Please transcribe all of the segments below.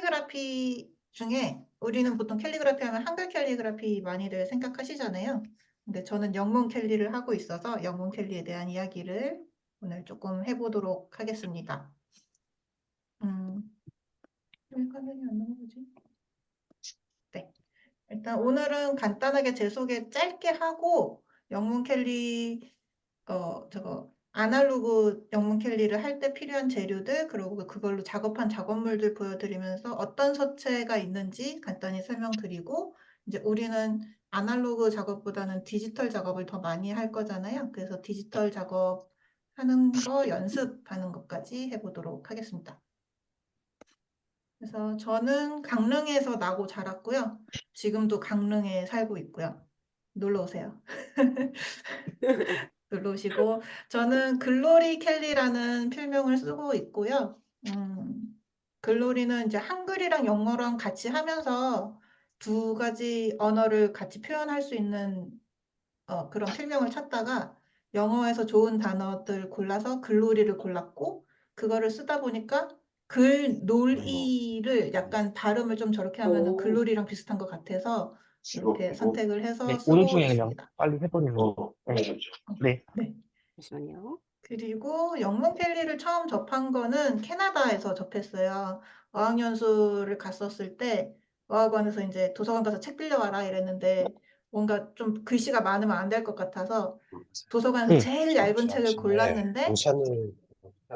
캘리그라피 중에 우리는 보통 캘리그라피 하면 한글 캘리그라피 많이들 생각하시잖아요. 근데 저는 영문 캘리를 하고 있어서 영문 캘리에 대한 이야기를 오늘 조금 해보도록 하겠습니다. 왜 화면이 안 나오지? 네. 일단 오늘은 간단하게 제 소개 짧게 하고 영문 캘리 아날로그 영문 캘리를 할 때 필요한 재료들, 그리고 그걸로 작업한 작업물들 보여드리면서 어떤 서체가 있는지 간단히 설명드리고, 이제 우리는 아날로그 작업보다는 디지털 작업을 더 많이 할 거잖아요. 그래서 디지털 작업하는 거 연습하는 것까지 해보도록 하겠습니다. 그래서 저는 강릉에서 나고 자랐고요. 지금도 강릉에 살고 있고요. 놀러 오세요. 놀러 오시고, 저는 글로리 켈리라는 필명을 쓰고 있고요. 글로리는 이제 한글이랑 영어랑 같이 하면서 두 가지 언어를 같이 표현할 수 있는 그런 필명을 찾다가 영어에서 좋은 단어들 골라서 글로리를 골랐고, 그거를 쓰다 보니까 글놀이를 약간 발음을 좀 저렇게 하면은 오, 글로리랑 비슷한 것 같아서 이렇게 선택을 해서 네, 오늘 쓰고 중에 그냥 있습니다. 빨리 해버리는 거. 네. 네. 잠시만요. 그리고 영문 캘리를 처음 접한 거는 캐나다에서 접했어요. 어학연수를 갔었을 때 어학원에서 이제 도서관 가서 책 빌려와라 이랬는데 뭔가 좀 글씨가 많으면 안 될 것 같아서 도서관에서 네. 제일 얇은 책을 골랐는데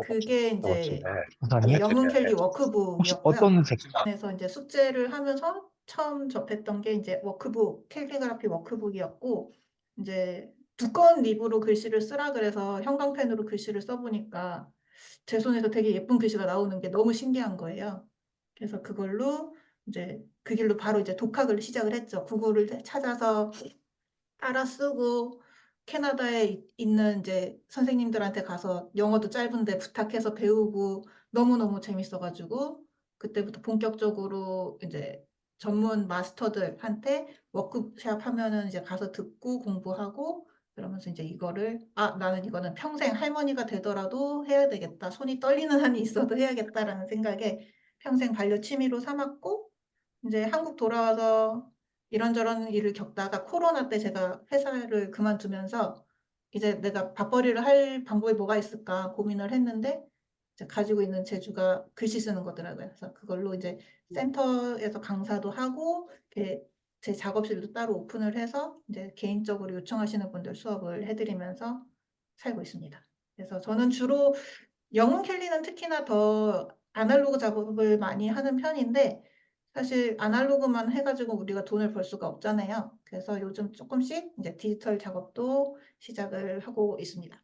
그게 이제 이 감사합니다. 영문 캘리 혹시 워크북이었고요. 어떤 책? 그래서 이제 숙제를 하면서 처음 접했던 게 이제 워크북, 캘리그라피 워크북이었고, 이제 두꺼운 립으로 글씨를 쓰라 그래서 형광펜으로 글씨를 써보니까 제 손에서 되게 예쁜 글씨가 나오는 게 너무 신기한 거예요. 그래서 그걸로 이제 그 길로 바로 이제 독학을 시작을 했죠. 구글을 찾아서 따라 쓰고 캐나다에 있는 이제 선생님들한테 가서 영어도 짧은데 부탁해서 배우고 너무너무 재밌어가지고 그때부터 본격적으로 이제 전문 마스터들한테 워크샵 하면은 이제 가서 듣고 공부하고 그러면서 이제 이거를 나는 이거는 평생 할머니가 되더라도 해야 되겠다. 손이 떨리는 한이 있어도 해야겠다라는 생각에 평생 반려 취미로 삼았고 이제 한국 돌아와서 이런저런 일을 겪다가 코로나 때 제가 회사를 그만두면서 이제 내가 밥벌이를 할 방법이 뭐가 있을까 고민을 했는데 이제 가지고 있는 재주가 글씨 쓰는 거더라고요. 그래서 그걸로 이제 센터에서 강사도 하고 이렇게 제 작업실도 따로 오픈을 해서 이제 개인적으로 요청하시는 분들 수업을 해드리면서 살고 있습니다. 그래서 저는 주로 영문 캘리는 특히나 더 아날로그 작업을 많이 하는 편인데 사실 아날로그만 해가지고 우리가 돈을 벌 수가 없잖아요. 그래서 요즘 조금씩 이제 디지털 작업도 시작을 하고 있습니다.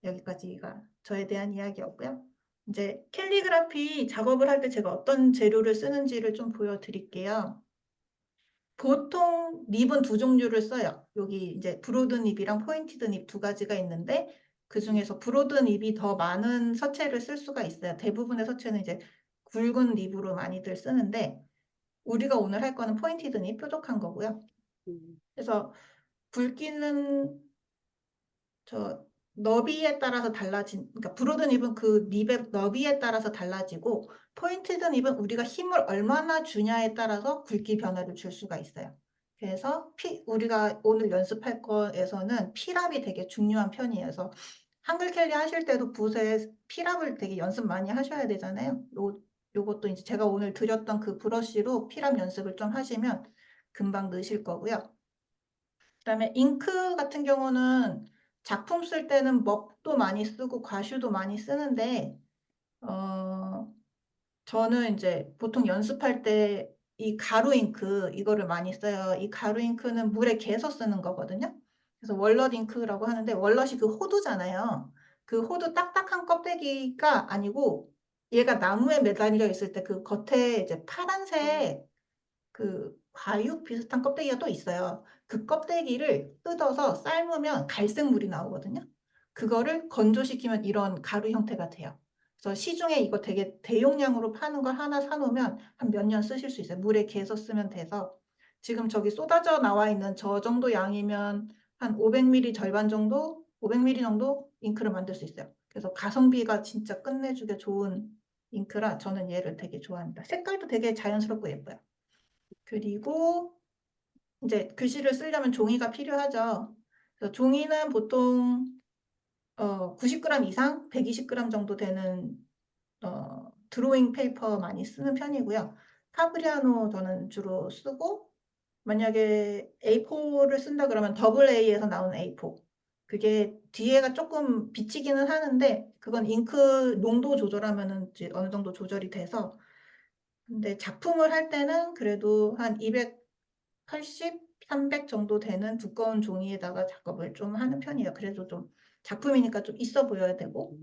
여기까지가 저에 대한 이야기였고요. 이제 캘리그라피 작업을 할 때 제가 어떤 재료를 쓰는지를 좀 보여드릴게요. 보통 닙은 두 종류를 써요. 여기 이제 브로드 닙이랑 포인티드 닙 두 가지가 있는데 그 중에서 브로드 닙이 더 많은 서체를 쓸 수가 있어요. 대부분의 서체는 이제 굵은 닙으로 많이들 쓰는데 우리가 오늘 할 거는 포인티드 닙 뾰족한 거고요. 그래서 굵기는 저 너비에 따라서 그러니까 브로드 닙은 그 닙의 너비에 따라서 달라지고 포인티드 닙은 우리가 힘을 얼마나 주냐에 따라서 굵기 변화를 줄 수가 있어요. 그래서 우리가 오늘 연습할 거에서는 피랍이 되게 중요한 편이에요. 그래서 한글 캘리 하실 때도 붓에 피랍을 되게 연습 많이 하셔야 되잖아요. 요것도 이제 제가 오늘 드렸던 그 브러쉬로 피랍 연습을 좀 하시면 금방 넣으실 거고요. 그다음에 잉크 같은 경우는 작품 쓸 때는 먹도 많이 쓰고 과슈도 많이 쓰는데 저는 이제 보통 연습할 때 이 가루 잉크 이거를 많이 써요. 이 가루 잉크는 물에 개서 쓰는 거거든요. 그래서 월넛 잉크라고 하는데 월넛이 그 호두잖아요. 그 호두 딱딱한 껍데기가 아니고 얘가 나무에 매달려 있을 때 그 겉에 이제 파란색 그 과육 비슷한 껍데기가 또 있어요. 그 껍데기를 뜯어서 삶으면 갈색 물이 나오거든요. 그거를 건조시키면 이런 가루 형태가 돼요. 그래서 시중에 이거 되게 대용량으로 파는 걸 하나 사놓으면 한 몇 년 쓰실 수 있어요. 물에 개서 쓰면 돼서 지금 저기 쏟아져 나와 있는 저 정도 양이면 한 500ml 절반 정도, 500ml 정도 잉크를 만들 수 있어요. 그래서 가성비가 진짜 끝내주게 좋은 잉크라 저는 얘를 되게 좋아합니다. 색깔도 되게 자연스럽고 예뻐요. 그리고 이제 글씨를 쓰려면 종이가 필요하죠. 그래서 종이는 보통 90g 이상, 120g 정도 되는 드로잉 페이퍼 많이 쓰는 편이고요. 파브리아노 저는 주로 쓰고, 만약에 A4를 쓴다 그러면 AA 에서 나오는 A4. 그게 뒤에가 조금 비치기는 하는데 그건 잉크 농도 조절하면은 이제 어느 정도 조절이 돼서, 근데 작품을 할 때는 그래도 한 280, 300 정도 되는 두꺼운 종이에다가 작업을 좀 하는 편이에요. 그래도 좀 작품이니까 좀 있어 보여야 되고.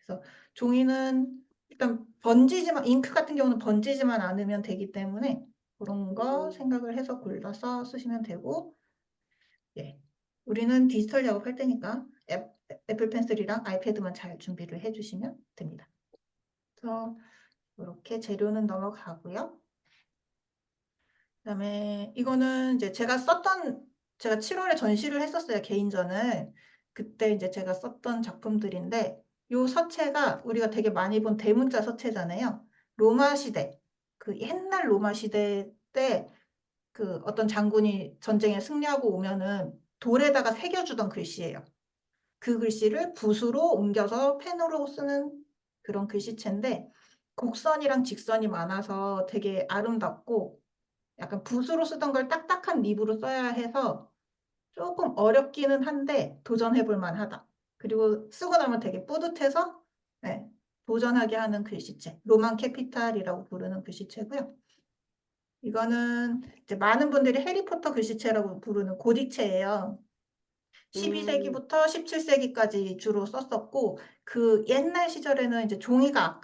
그래서 종이는 일단 번지지만, 잉크 같은 경우는 번지지만 않으면 되기 때문에 그런 거 생각을 해서 골라서 쓰시면 되고, 예. 우리는 디지털 작업할 때니까 애플 펜슬이랑 아이패드만 잘 준비를 해주시면 됩니다. 그래서 이렇게 재료는 넘어가고요. 그다음에 이거는 이제 제가 7월에 전시를 했었어요, 개인전을. 그때 이제 제가 썼던 작품들인데, 요 서체가 우리가 되게 많이 본 대문자 서체잖아요. 로마 시대, 그 옛날 로마 시대 때 그 어떤 장군이 전쟁에 승리하고 오면은 돌에다가 새겨주던 글씨예요. 그 글씨를 붓으로 옮겨서 펜으로 쓰는 그런 글씨체인데, 곡선이랑 직선이 많아서 되게 아름답고, 약간 붓으로 쓰던 걸 딱딱한 립으로 써야 해서 조금 어렵기는 한데 도전해볼 만하다. 그리고 쓰고 나면 되게 뿌듯해서, 네, 도전하게 하는 글씨체. 로만 캐피탈이라고 부르는 글씨체고요. 이거는 이제 많은 분들이 해리포터 글씨체라고 부르는 고딕체예요. 12세기부터 17세기까지 주로 썼었고, 그 옛날 시절에는 이제 종이가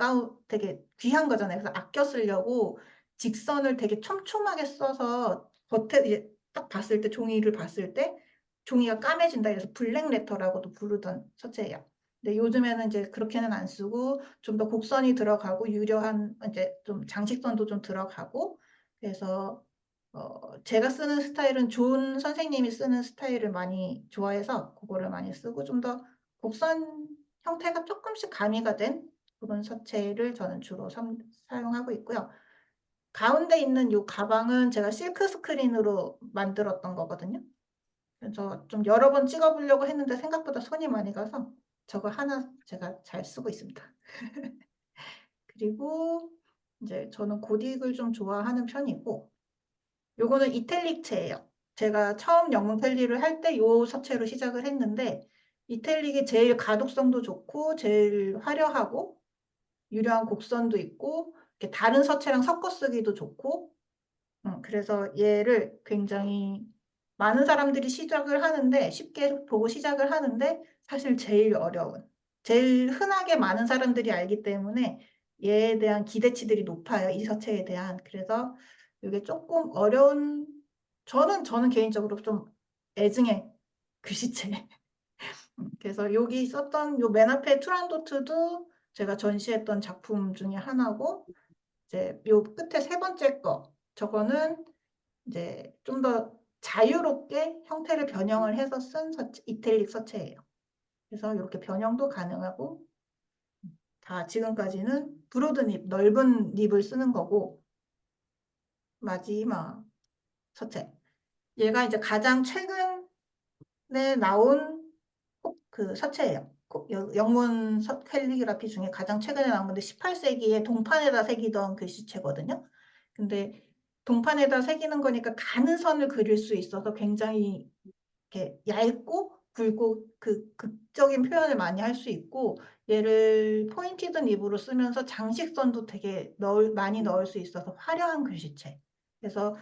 되게 귀한 거잖아요. 그래서 아껴 쓰려고 직선을 되게 촘촘하게 써서 겉에 이제 딱 봤을 때, 종이를 봤을 때 종이가 까매진다 해서 블랙 레터라고도 부르던 서체예요. 근데 요즘에는 이제 그렇게는 안 쓰고 좀 더 곡선이 들어가고 유려한 이제 좀 장식선도 좀 들어가고, 그래서 제가 쓰는 스타일은 존 선생님이 쓰는 스타일을 많이 좋아해서 그거를 많이 쓰고, 좀 더 곡선 형태가 조금씩 가미가 된 그런 서체를 저는 주로 사용하고 있고요. 가운데 있는 이 가방은 제가 실크 스크린으로 만들었던 거거든요. 그래서 좀 여러 번 찍어보려고 했는데 생각보다 손이 많이 가서 저거 하나 제가 잘 쓰고 있습니다. 그리고 이제 저는 고딕을 좀 좋아하는 편이고, 요거는 이탈릭체예요. 제가 처음 영문 캘리를 할 때 요 서체로 시작을 했는데, 이탈릭이 제일 가독성도 좋고 제일 화려하고 유려한 곡선도 있고, 이렇게 다른 서체랑 섞어 쓰기도 좋고, 그래서 얘를 굉장히 많은 사람들이 시작을 하는데, 쉽게 보고 시작을 하는데, 사실 제일 어려운, 제일 흔하게 많은 사람들이 알기 때문에 얘에 대한 기대치들이 높아요, 이 서체에 대한. 그래서 이게 조금 어려운, 저는 개인적으로 좀 애증의 글씨체. 그래서 여기 썼던 요 맨 앞에 투란도트도 제가 전시했던 작품 중에 하나고, 이제 요 끝에 세 번째 거, 저거는 이제 좀 더 자유롭게 형태를 변형을 해서 쓴 이탈릭 서체예요. 그래서 이렇게 변형도 가능하고, 다 지금까지는 브로드 립, 넓은 립을 쓰는 거고, 마지막 서체. 얘가 이제 가장 최근에 나온 그 서체예요. 영문 캘리그라피 중에 가장 최근에 나온 건데 18세기에 동판에다 새기던 글씨체거든요. 근데 동판에다 새기는 거니까 가는 선을 그릴 수 있어서 굉장히 이렇게 얇고 굵고 그 극적인 표현을 많이 할 수 있고, 얘를 포인티드 립으로 쓰면서 장식선도 되게 많이 넣을 수 있어서 화려한 글씨체. 그래서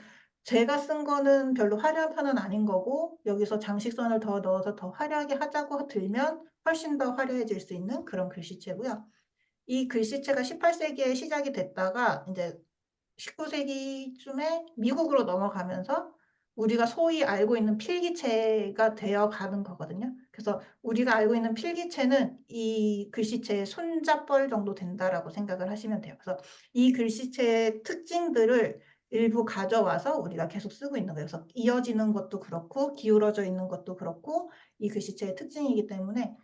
제가 쓴 거는 별로 화려한 편은 아닌 거고, 여기서 장식선을 더 넣어서 더 화려하게 하자고 들면 훨씬 더 화려해질 수 있는 그런 글씨체고요. 이 글씨체가 18세기에 시작이 됐다가 이제 19세기쯤에 미국으로 넘어가면서 우리가 소위 알고 있는 필기체가 되어 가는 거거든요. 그래서 우리가 알고 있는 필기체는 이 글씨체의 손자뻘 정도 된다라고 생각을 하시면 돼요. 그래서 이 글씨체의 특징들을 일부 가져와서 우리가 계속 쓰고 있는 거예요. 그래서 이어지는 것도 그렇고 기울어져 있는 것도 그렇고 이 글씨체의 특징이기 때문에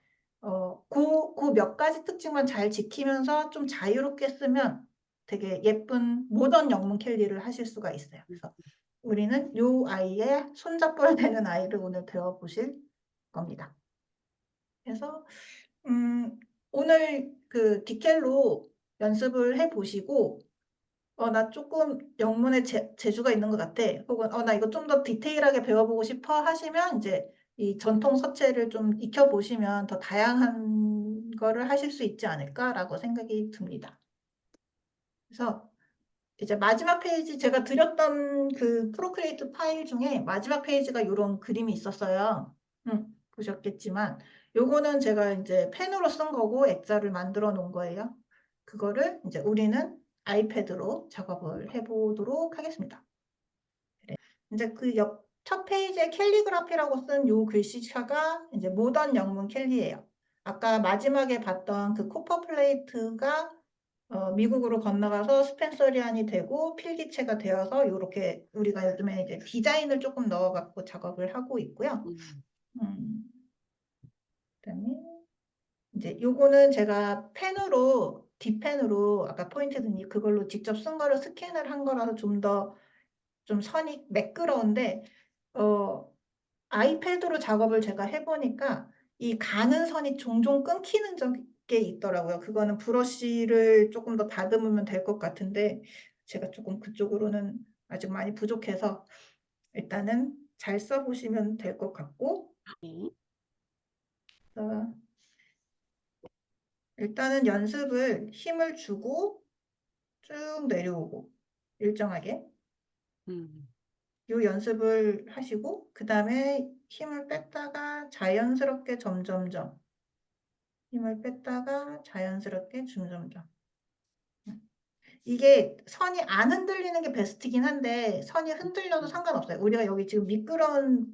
그 몇 가지 특징만 잘 지키면서 좀 자유롭게 쓰면 되게 예쁜 모던 영문 캘리를 하실 수가 있어요. 그래서 우리는 요 아이의 손잡벌 되는 아이를 오늘 배워보실 겁니다. 그래서 오늘 그 디켈로 연습을 해보시고 나 조금 영문에 재주가 있는 것 같아. 혹은 나 이거 좀 더 디테일하게 배워보고 싶어 하시면 이제 이 전통 서체를 좀 익혀보시면 더 다양한 거를 하실 수 있지 않을까라고 생각이 듭니다. 그래서 이제 마지막 페이지 제가 드렸던 그 프로크리에이트 파일 중에 마지막 페이지가 이런 그림이 있었어요. 보셨겠지만 요거는 제가 이제 펜으로 쓴 거고 액자를 만들어 놓은 거예요. 그거를 이제 우리는 아이패드로 작업을 해보도록 하겠습니다. 이제 그 첫 페이지에 캘리그라피라고 쓴 요 글씨체가 이제 모던 영문 캘리예요. 아까 마지막에 봤던 그 코퍼 플레이트가 미국으로 건너가서 스펜서리안이 되고 필기체가 되어서 이렇게 우리가 요즘에 이제 디자인을 조금 넣어갖고 작업을 하고 있고요. 그다음에 이제 요거는 제가 펜으로 뒷펜으로 아까 포인트 든이 그걸로 직접 쓴 거를 스캔을 한 거라서 좀 더 좀 선이 매끄러운데 아이패드로 작업을 제가 해보니까 이 가는 선이 종종 끊기는 게 있더라고요. 그거는 브러쉬를 조금 더 다듬으면 될 것 같은데 제가 조금 그쪽으로는 아직 많이 부족해서 일단은 잘 써보시면 될 것 같고 일단은 연습을 힘을 주고 쭉 내려오고 일정하게 요 연습을 하시고 그 다음에 힘을 뺐다가 자연스럽게 점점점 힘을 뺐다가 자연스럽게 점점점 이게 선이 안 흔들리는 게 베스트긴 한데 선이 흔들려도 상관없어요. 우리가 여기 지금 미끄러운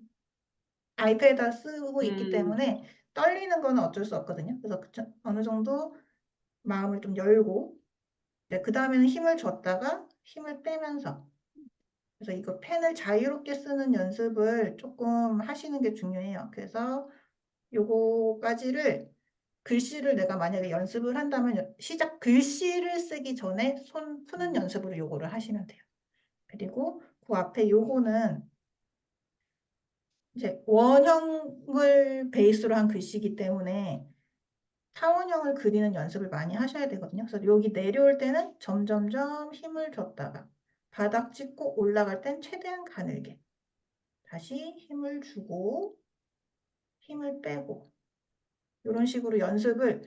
아이패드 쓰고 있기 때문에 떨리는 거는 어쩔 수 없거든요. 그래서 어느 정도 마음을 좀 열고 그 다음에는 힘을 줬다가 힘을 빼면서 그래서 이거 펜을 자유롭게 쓰는 연습을 조금 하시는 게 중요해요. 그래서 요거까지를 글씨를 내가 만약에 연습을 한다면 글씨를 쓰기 전에 손 푸는 연습으로 요거를 하시면 돼요. 그리고 그 앞에 요거는 이제 원형을 베이스로 한 글씨이기 때문에 타원형을 그리는 연습을 많이 하셔야 되거든요. 그래서 여기 내려올 때는 점점점 힘을 줬다가 바닥 찍고 올라갈 땐 최대한 가늘게 다시 힘을 주고 힘을 빼고 이런 식으로 연습을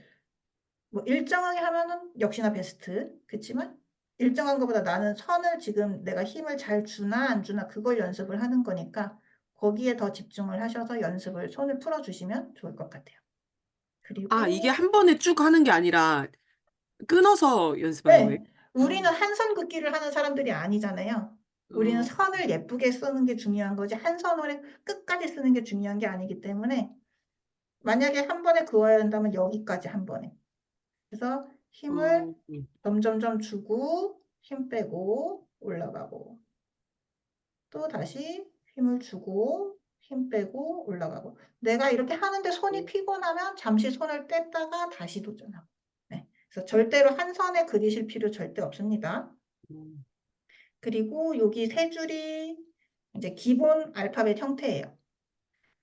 뭐 일정하게 하면은 역시나 베스트. 그렇지만 일정한 것보다 나는 선을 지금 내가 힘을 잘 주나 안 주나 그걸 연습을 하는 거니까 거기에 더 집중을 하셔서 연습을 손을 풀어주시면 좋을 것 같아요. 아, 이게 그리고 한 번에 쭉 하는 게 아니라 끊어서 연습하는 거예요? 네, 우리는 한 선 긋기를 하는 사람들이 아니잖아요. 우리는 어, 선을 예쁘게 쓰는 게 중요한 거지 한 선을 끝까지 쓰는 게 중요한 게 아니기 때문에 만약에 한 번에 그어야 한다면 여기까지 한 번에. 그래서 힘을 어, 점점점 주고 힘 빼고 올라가고 또 다시 힘을 주고 힘 빼고 올라가고 내가 이렇게 하는데 손이 피곤하면 잠시 손을 뺐다가 다시 도전하고 네. 그래서 절대로 한 선에 그리실 필요 절대 없습니다. 그리고 여기 세 줄이 이제 기본 알파벳 형태예요.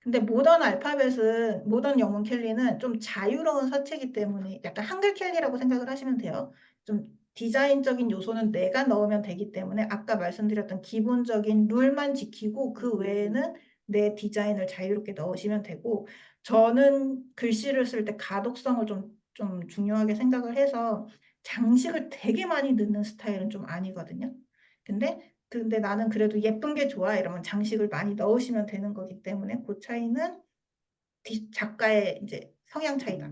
근데 모던 영문 캘리는 좀 자유로운 서체이기 때문에 약간 한글 캘리라고 생각을 하시면 돼요. 좀 디자인적인 요소는 내가 넣으면 되기 때문에 아까 말씀드렸던 기본적인 룰만 지키고 그 외에는 내 디자인을 자유롭게 넣으시면 되고 저는 글씨를 쓸 때 가독성을 좀 중요하게 생각을 해서 장식을 되게 많이 넣는 스타일은 좀 아니거든요. 근데 나는 그래도 예쁜 게 좋아 이러면 장식을 많이 넣으시면 되는 거기 때문에 그 차이는 작가의 이제 성향 차이다.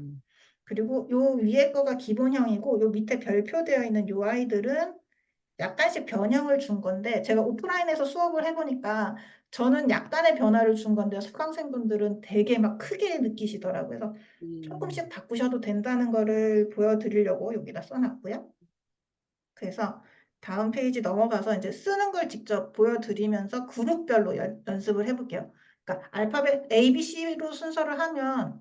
그리고 요 위에 거가 기본형이고 요 밑에 별표되어 있는 요 아이들은 약간씩 변형을 준 건데 제가 오프라인에서 수업을 해보니까 저는 약간의 변화를 준 건데 수강생분들은 되게 막 크게 느끼시더라고요. 그래서 조금씩 바꾸셔도 된다는 거를 보여드리려고 여기다 써놨고요. 그래서 다음 페이지 넘어가서 이제 쓰는 걸 직접 보여드리면서 그룹별로 연습을 해볼게요. 그러니까 알파벳 A, B, C로 순서를 하면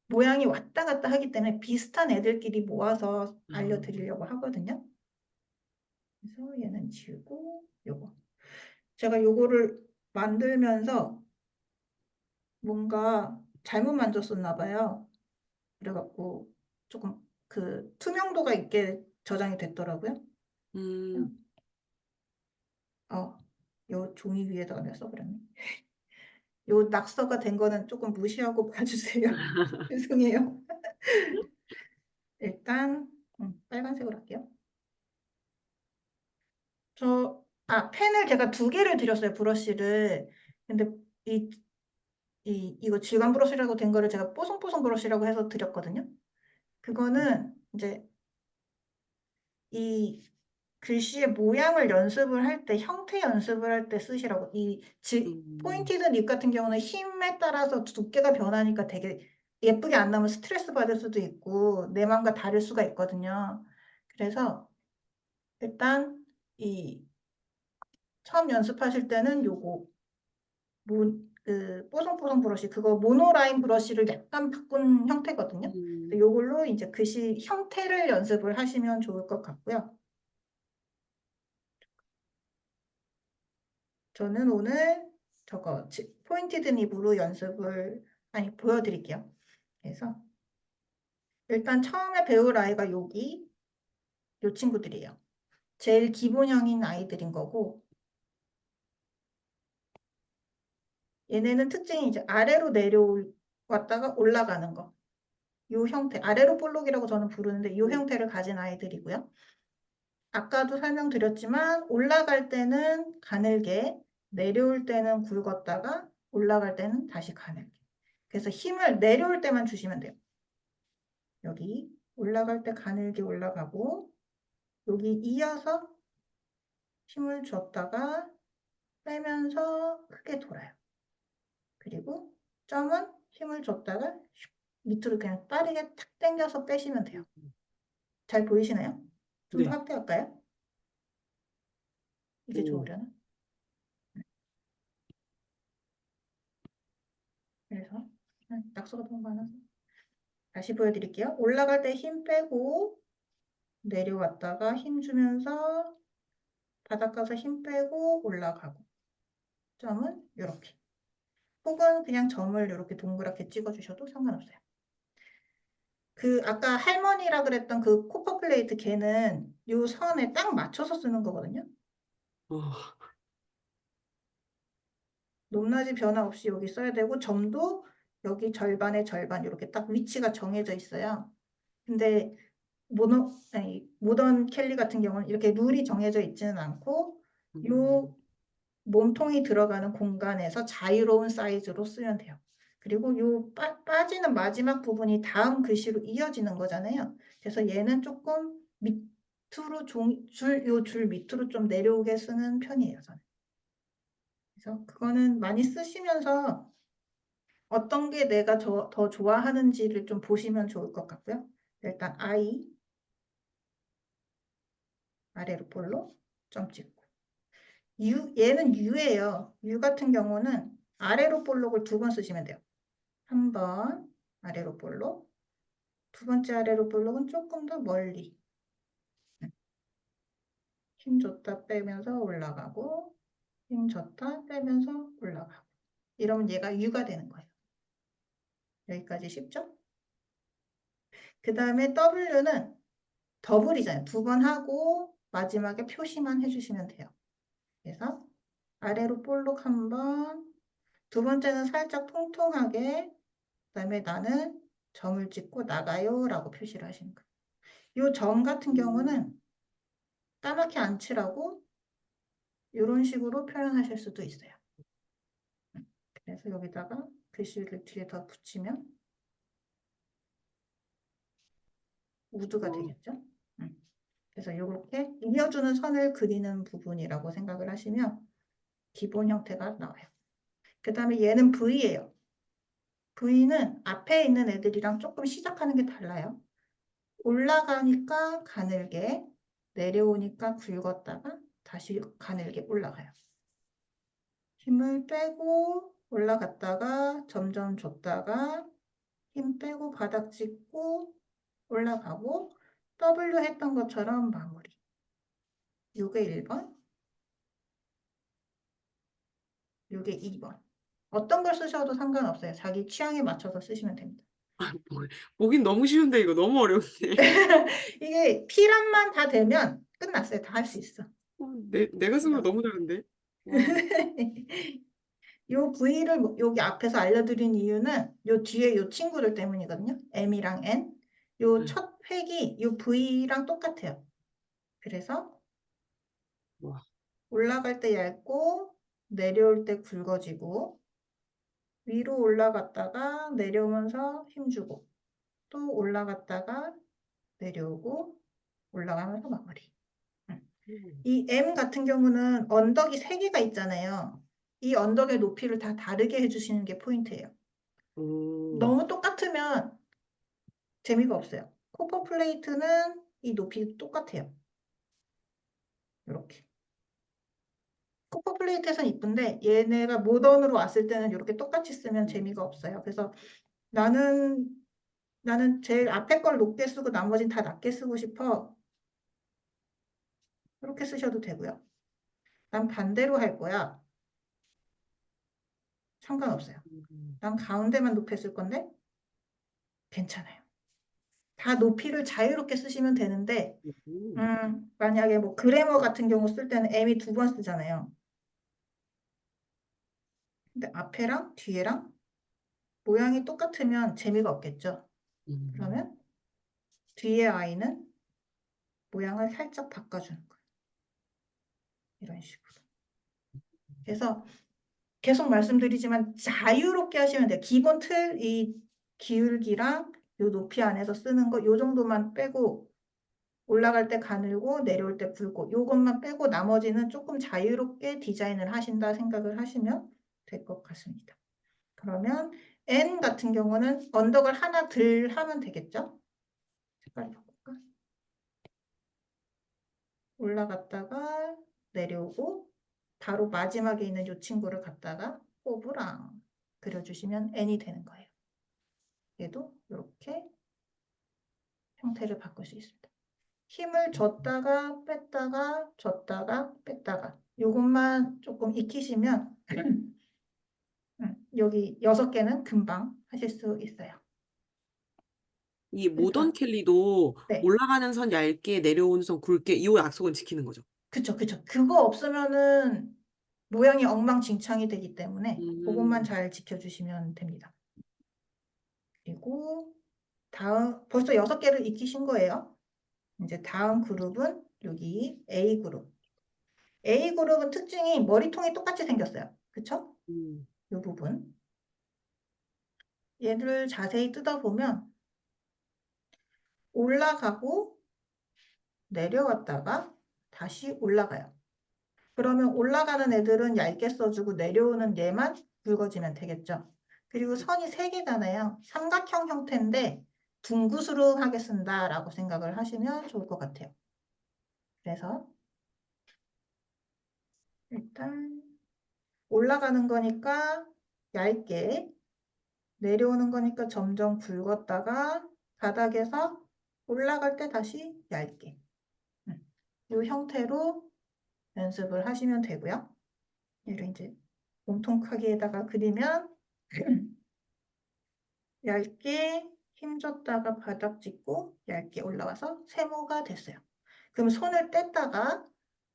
모양이 왔다 갔다 하기 때문에 비슷한 애들끼리 모아서 아, 알려드리려고 하거든요. 그래서 얘는 지우고 요거. 제가 요거를 만들면서 뭔가 잘못 만졌었나 봐요. 그래갖고 조금 그 투명도가 있게 저장이 됐더라고요. 음, 요 종이 위에다가 내가 써버렸네. 요 낙서가 된 거는 조금 무시하고 봐주세요. 죄송해요. 일단 빨간색으로 할게요. 펜을 제가 2개를 드렸어요, 브러쉬를. 근데 이거 질감 브러쉬라고 된 거를 제가 뽀송뽀송 브러쉬라고 해서 드렸거든요. 그거는 이제 이 글씨의 모양을 연습을 할 때, 형태 연습을 할 때 쓰시라고. 음, 포인티드 립 같은 경우는 힘에 따라서 두께가 변하니까 되게 예쁘게 안 나면 스트레스 받을 수도 있고, 내 마음과 다를 수가 있거든요. 그래서 일단 처음 연습하실 때는 요거, 그 뽀송뽀송 브러쉬, 그거 모노라인 브러쉬를 약간 바꾼 형태거든요. 그래서 요걸로 이제 글씨 형태를 연습을 하시면 좋을 것 같고요. 저는 오늘 저거 포인티드 립으로 보여드릴게요. 그래서 일단 처음에 배울 아이가 요 친구들이에요. 제일 기본형인 아이들인 거고, 얘네는 특징이 이제 아래로 내려왔다가 올라가는 거. 요 형태, 아래로 볼록이라고 저는 부르는데 요 형태를 가진 아이들이고요. 아까도 설명드렸지만 올라갈 때는 가늘게, 내려올 때는 굵었다가 올라갈 때는 다시 가늘게. 그래서 힘을 내려올 때만 주시면 돼요. 여기 올라갈 때 가늘게 올라가고 여기 이어서 힘을 줬다가 빼면서 크게 돌아요. 그리고 점은 힘을 줬다가 슉 밑으로 그냥 빠르게 탁 당겨서 빼시면 돼요. 잘 보이시나요? 좀 더 네. 확대할까요? 이게 오, 좋으려나? 그래서 낙서가 너무 많아서 다시 보여드릴게요. 올라갈 때 힘 빼고 내려왔다가 힘 주면서 바닥 가서 힘 빼고 올라가고 점은 이렇게. 혹은 그냥 점을 이렇게 동그랗게 찍어주셔도 상관없어요. 아까 할머니라 그랬던 그 코퍼 플레이트 걔는 요 선에 딱 맞춰서 쓰는 거거든요. 어, 높낮이 변화 없이 여기 써야 되고 점도 여기 절반에 절반 이렇게 딱 위치가 정해져 있어요. 근데 모던 켈리 같은 경우는 이렇게 룰이 정해져 있지는 않고 요 몸통이 들어가는 공간에서 자유로운 사이즈로 쓰면 돼요. 그리고 요 빠지는 마지막 부분이 다음 글씨로 이어지는 거잖아요. 그래서 얘는 조금 밑으로 줄 밑으로 좀 내려오게 쓰는 편이에요, 저는. 그래서 그거는 많이 쓰시면서 어떤 게 내가 더 좋아하는지를 좀 보시면 좋을 것 같고요. 일단 아래로 볼로 점 찍고. 얘는 U예요. U 같은 경우는 아래로 볼록을 2번 쓰시면 돼요. 한 번 아래로 볼록, 두 번째 아래로 볼록은 조금 더 멀리. 힘 줬다 빼면서 올라가고, 힘 줬다 빼면서 올라가고. 이러면 얘가 U가 되는 거예요. 여기까지 쉽죠? 그 다음에 W는 더블이잖아요. 2번 하고 마지막에 표시만 해주시면 돼요. 그래서 아래로 볼록 한 번, 두 번째는 살짝 통통하게, 그 다음에 나는 점을 찍고 나가요 라고 표시를 하시는 거예요. 이 점 같은 경우는 까맣게 안 칠하고 이런 식으로 표현하실 수도 있어요. 그래서 여기다가 글씨를 뒤에 더 붙이면 우드가 되겠죠. 그래서 이렇게 이어주는 선을 그리는 부분이라고 생각을 하시면 기본 형태가 나와요. 그 다음에 얘는 V예요. V는 앞에 있는 애들이랑 조금 시작하는 게 달라요. 올라가니까 가늘게, 내려오니까 굵었다가 다시 가늘게 올라가요. 힘을 빼고 올라갔다가 점점 줬다가 힘 빼고 바닥 짚고 올라가고 W 했던 것처럼 마무리. 요게 1번, 요게 2번. 어떤 걸 쓰셔도 상관없어요. 자기 취향에 맞춰서 쓰시면 됩니다. 아, 보긴 너무 쉬운데 이거 너무 어려운데. 이게 피란만 다 되면 끝났어요. 다 할 수 있어. 내가 쓴 거 너무 다른데. 와. 요 V를 여기 앞에서 알려드린 이유는 요 뒤에 요 친구들 때문이거든요. M이랑 N. 요 첫 획이 요 V랑 똑같아요. 그래서 와. 올라갈 때 얇고 내려올 때 굵어지고 위로 올라갔다가 내려오면서 힘주고 또 올라갔다가 내려오고 올라가면서 마무리. 이 M 같은 경우는 언덕이 3개가 있잖아요. 이 언덕의 높이를 다 다르게 해주시는 게 포인트예요. 너무 똑같으면 재미가 없어요. 코퍼 플레이트는 이 높이 똑같아요. 이렇게. 코퍼 플레이트에서는 이쁜데 얘네가 모던으로 왔을 때는 이렇게 똑같이 쓰면 재미가 없어요. 그래서 나는 제일 앞에 걸 높게 쓰고 나머지는 다 낮게 쓰고 싶어. 이렇게 쓰셔도 되고요. 난 반대로 할 거야. 상관없어요. 난 가운데만 높여 쓸 건데 괜찮아요. 다 높이를 자유롭게 쓰시면 되는데 만약에 뭐 그래머 같은 경우 쓸 때는 M이 2번 쓰잖아요. 근데 앞에랑 뒤에랑 모양이 똑같으면 재미가 없겠죠. 그러면 뒤에 I는 모양을 살짝 바꿔주는 거예요. 이런 식으로. 그래서 계속 말씀드리지만 자유롭게 하시면 돼요. 기본 틀, 이 기울기랑 요 높이 안에서 쓰는 거 요 정도만 빼고 올라갈 때 가늘고 내려올 때 굵고 요것만 빼고 나머지는 조금 자유롭게 디자인을 하신다 생각을 하시면 될 것 같습니다. 그러면 N 같은 경우는 언덕을 하나 덜 하면 되겠죠? 색깔 바꿀까? 올라갔다가 내려오고 바로 마지막에 있는 이 친구를 갖다가 호브랑 그려주시면 N이 되는 거예요. 얘도 이렇게 형태를 바꿀 수 있습니다. 힘을 줬다가 줬다가 뺐다가 이것만 조금 익히시면 여기 6개는 금방 하실 수 있어요. 이 모던 그러니까 캘리도 네, 올라가는 선 얇게 내려오는 선 굵게 이 약속은 지키는 거죠. 그쵸. 그거 없으면은 모양이 엉망진창이 되기 때문에 그것만 음. 잘 지켜주시면 됩니다. 그리고 다음 벌써 6개를 익히신 거예요. 이제 다음 그룹은 여기 A 그룹. A 그룹은 특징이 머리통이 똑같이 생겼어요. 그쵸? 이 부분. 얘를 자세히 뜯어보면 올라가고 내려왔다가 다시 올라가요. 그러면 올라가는 애들은 얇게 써주고 내려오는 얘만 굵어지면 되겠죠. 그리고 선이 3개잖아요. 삼각형 형태인데 둥그스름하게 쓴다라고 생각을 하시면 좋을 것 같아요. 그래서 일단 올라가는 거니까 얇게 내려오는 거니까 점점 굵었다가 바닥에서 올라갈 때 다시 얇게 이 형태로 연습을 하시면 되고요. 얘를 이제 몸통 크기에다가 그리면 얇게 힘줬다가 바닥 짚고 얇게 올라와서 세모가 됐어요. 그럼 손을 뗐다가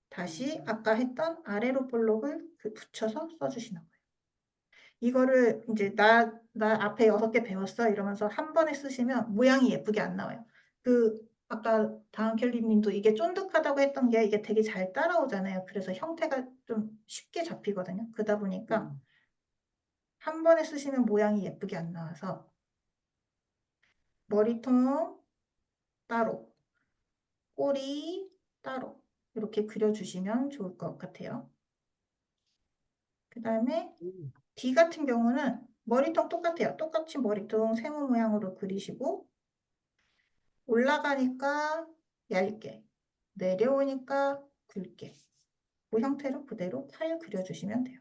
다시 아까 했던 아래로 볼록을 붙여서 써주시는 거예요. 이거를 이제 나 앞에 6개 배웠어 이러면서 한 번에 쓰시면 모양이 예쁘게 안 나와요. 아까 다은 켈리님도 이게 쫀득하다고 했던 게 이게 되게 잘 따라오잖아요. 그래서 형태가 좀 쉽게 잡히거든요. 그러다 보니까 한 번에 쓰시면 모양이 예쁘게 안 나와서 머리통 따로, 꼬리 따로 이렇게 그려주시면 좋을 것 같아요. 그 다음에 D 같은 경우는 머리통 똑같아요. 똑같이 머리통 세모 모양으로 그리시고 올라가니까 얇게, 내려오니까 굵게 그 형태로 그대로 팔 그려주시면 돼요.